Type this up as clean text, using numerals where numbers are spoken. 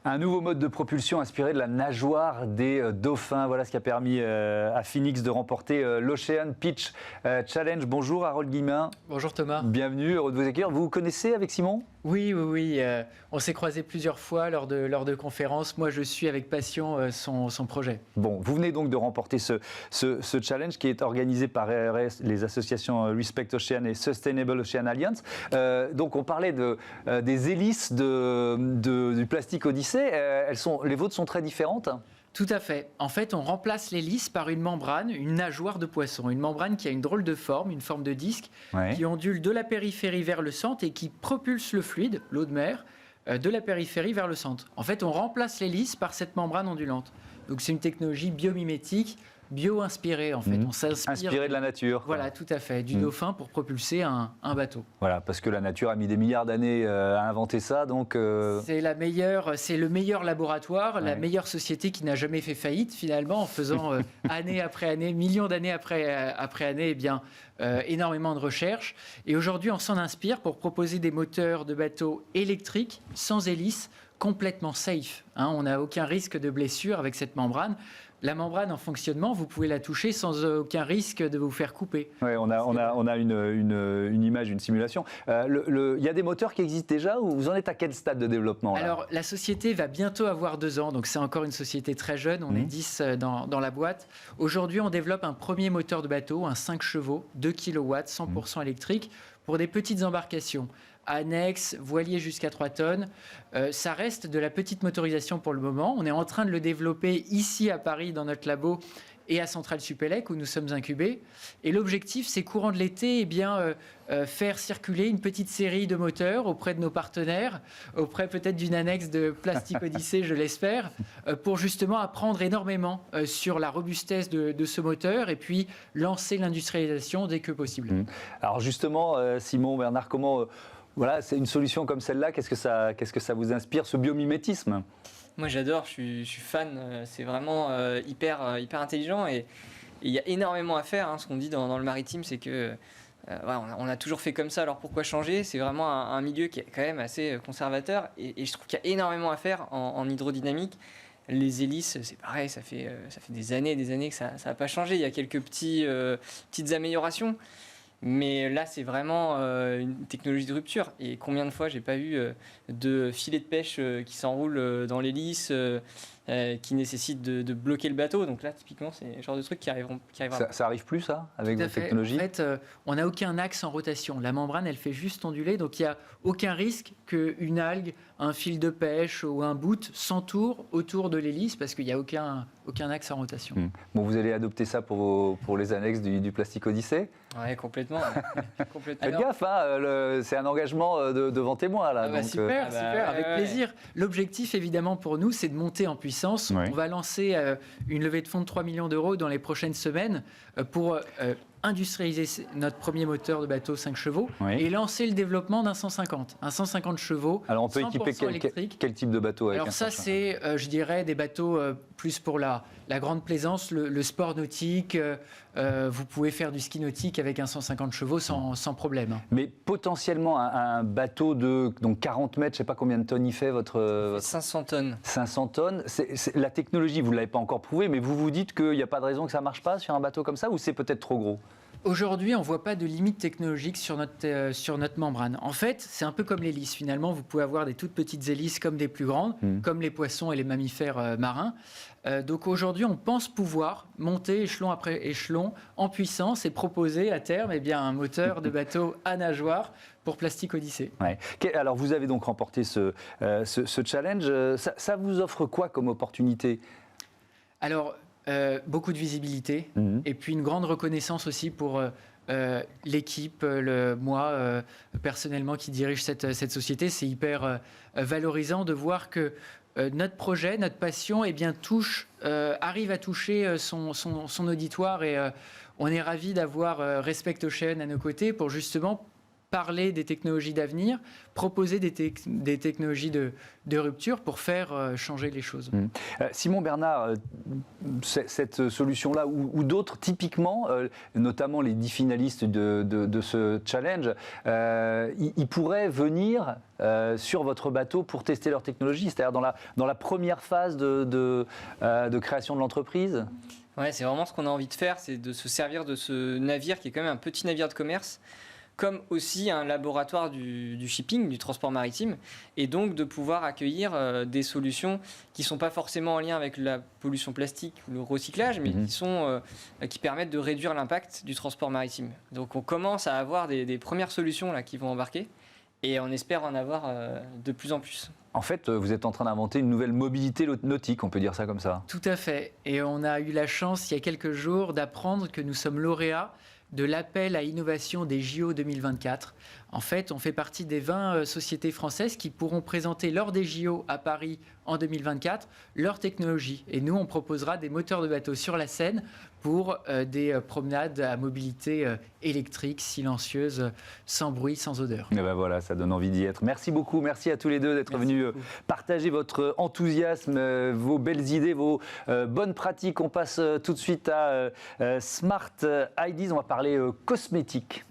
Un nouveau mode de propulsion inspiré de la nageoire des dauphins. Voilà ce qui a permis à Phoenix de remporter l'Ocean Pitch Challenge. Bonjour Harold Guillemin. Bonjour Thomas. Bienvenue, heureux de vous accueillir. Vous vous connaissez avec Simon ? Oui. On s'est croisés plusieurs fois lors de conférences. Moi, je suis avec passion son projet. Bon, vous venez donc de remporter ce challenge qui est organisé par RRS, les associations Respect Ocean et Sustainable Ocean Alliance. Donc, on parlait des hélices du plastique Odyssey. Les vôtres sont très différentes ? Tout à fait. En fait, on remplace l'hélice par une membrane, une nageoire de poisson. Une membrane qui a une drôle de forme, une forme de disque, qui ondule de la périphérie vers le centre et qui propulse le fluide, l'eau de mer, de la périphérie vers le centre. En fait, on remplace l'hélice par cette membrane ondulante. Donc, c'est une technologie biomimétique, bio-inspirée en fait. On s'inspire inspiré de la nature. Voilà, tout à fait, du dauphin pour propulser un bateau. Voilà, parce que la nature a mis des milliards d'années à inventer ça, donc... C'est le meilleur laboratoire, la meilleure société qui n'a jamais fait faillite finalement, en faisant année après année, millions d'années après année, énormément de recherches. Et aujourd'hui, on s'en inspire pour proposer des moteurs de bateaux électriques, sans hélice, complètement safe. On n'a aucun risque de blessure avec cette membrane. La membrane en fonctionnement, vous pouvez la toucher sans aucun risque de vous faire couper. Oui, on a une image, une simulation. Il y a des moteurs qui existent déjà ou vous en êtes à quel stade de développement là ? Alors, la société va bientôt avoir 2 ans, donc c'est encore une société très jeune. On est 10 dans la boîte. Aujourd'hui, on développe un premier moteur de bateau, un 5 chevaux, 2 kW, 100% électrique, pour des petites embarcations. Annexe, voilier jusqu'à 3 tonnes. Ça reste de la petite motorisation pour le moment. On est en train de le développer ici à Paris dans notre labo et à Centrale Supélec où nous sommes incubés. Et l'objectif, c'est courant de l'été, faire circuler une petite série de moteurs auprès de nos partenaires, auprès peut-être d'une annexe de Plastic Odyssey, je l'espère, pour justement apprendre énormément sur la robustesse de ce moteur et puis lancer l'industrialisation dès que possible. Alors justement, Simon, Bernard, comment... Voilà, c'est une solution comme celle-là, qu'est-ce que ça vous inspire, ce biomimétisme ? Moi j'adore, je suis fan, c'est vraiment hyper intelligent et il y a énormément à faire. Ce qu'on dit dans le maritime, c'est que on a toujours fait comme ça, alors pourquoi changer ? C'est vraiment un milieu qui est quand même assez conservateur et je trouve qu'il y a énormément à faire en hydrodynamique. Les hélices, c'est pareil, ça fait des années que ça n'a pas changé. Il y a quelques petites améliorations. Mais là, c'est vraiment une technologie de rupture. Et combien de fois j'ai pas vu de filets de pêche qui s'enroulent dans l'hélice, qui nécessitent de bloquer le bateau. Donc là, typiquement, c'est le genre de truc qui arriveront. Ça arrive plus, ça, avec votre technologie ? En fait, on n'a aucun axe en rotation. La membrane, elle fait juste onduler. Donc, il n'y a aucun risque qu'une algue, un fil de pêche ou un boot s'entoure autour de l'hélice parce qu'il n'y a aucun axe en rotation. Bon, vous allez adopter ça pour les annexes du Plastic Odyssey ? Oui, complètement. Faites gaffe, c'est un engagement devant témoin. Là, donc, super, avec plaisir. L'objectif, évidemment, pour nous, c'est de monter en puissance. On va lancer une levée de fonds de 3 millions d'euros dans les prochaines semaines pour industrialiser notre premier moteur de bateau 5 chevaux et lancer le développement d'un 150. Un 150 chevaux. Alors, on peut équiper quel type de bateau avec? Alors, ça, c'est, je dirais, des bateaux plus pour la grande plaisance, le sport nautique. Vous pouvez faire du ski nautique avec un 150 chevaux sans problème. Mais potentiellement, un bateau de 40 mètres, je ne sais pas combien de tonnes il fait, votre 500 tonnes. 500 tonnes. La technologie, vous ne l'avez pas encore prouvée, mais vous vous dites qu'il n'y a pas de raison que ça ne marche pas sur un bateau comme ça, ou c'est peut-être trop gros? Aujourd'hui, on ne voit pas de limite technologique sur notre membrane. En fait, c'est un peu comme l'hélice. Finalement, vous pouvez avoir des toutes petites hélices comme des plus grandes, comme les poissons et les mammifères marins. Donc aujourd'hui, on pense pouvoir monter échelon après échelon en puissance et proposer à terme un moteur de bateau à nageoire pour Plastic Odyssey. Ouais. Alors, vous avez donc remporté ce challenge. Ça vous offre quoi comme opportunité ? Alors, beaucoup de visibilité et puis une grande reconnaissance aussi pour l'équipe, moi personnellement qui dirige cette société. C'est hyper valorisant de voir que notre projet, notre passion arrive à toucher son auditoire et on est ravis d'avoir Respect Ocean à nos côtés pour justement parler des technologies d'avenir, proposer des technologies de rupture pour faire changer les choses. Simon Bernard, cette solution-là ou d'autres, typiquement, notamment les 10 finalistes de ce challenge, ils pourraient venir sur votre bateau pour tester leur technologie, c'est-à-dire dans la première phase de création de l'entreprise? Ouais, c'est vraiment ce qu'on a envie de faire, c'est de se servir de ce navire qui est quand même un petit navire de commerce, comme aussi un laboratoire du shipping, du transport maritime, et donc de pouvoir accueillir des solutions qui ne sont pas forcément en lien avec la pollution plastique ou le recyclage, mais qui permettent de réduire l'impact du transport maritime. Donc on commence à avoir des premières solutions là, qui vont embarquer, et on espère en avoir de plus en plus. En fait, vous êtes en train d'inventer une nouvelle mobilité nautique, on peut dire ça comme ça. Tout à fait. Et on a eu la chance, il y a quelques jours, d'apprendre que nous sommes lauréats de l'appel à innovation des JO 2024. En fait, on fait partie des 20 sociétés françaises qui pourront présenter lors des JO à Paris en 2024 leur technologie. Et nous, on proposera des moteurs de bateau sur la Seine pour des promenades à mobilité électrique, silencieuse, sans bruit, sans odeur. Et ben voilà, ça donne envie d'y être. Merci beaucoup, merci à tous les deux d'être venus partager votre enthousiasme, vos belles idées, vos bonnes pratiques. On passe tout de suite à Smart Ideas, on va parler cosmétique.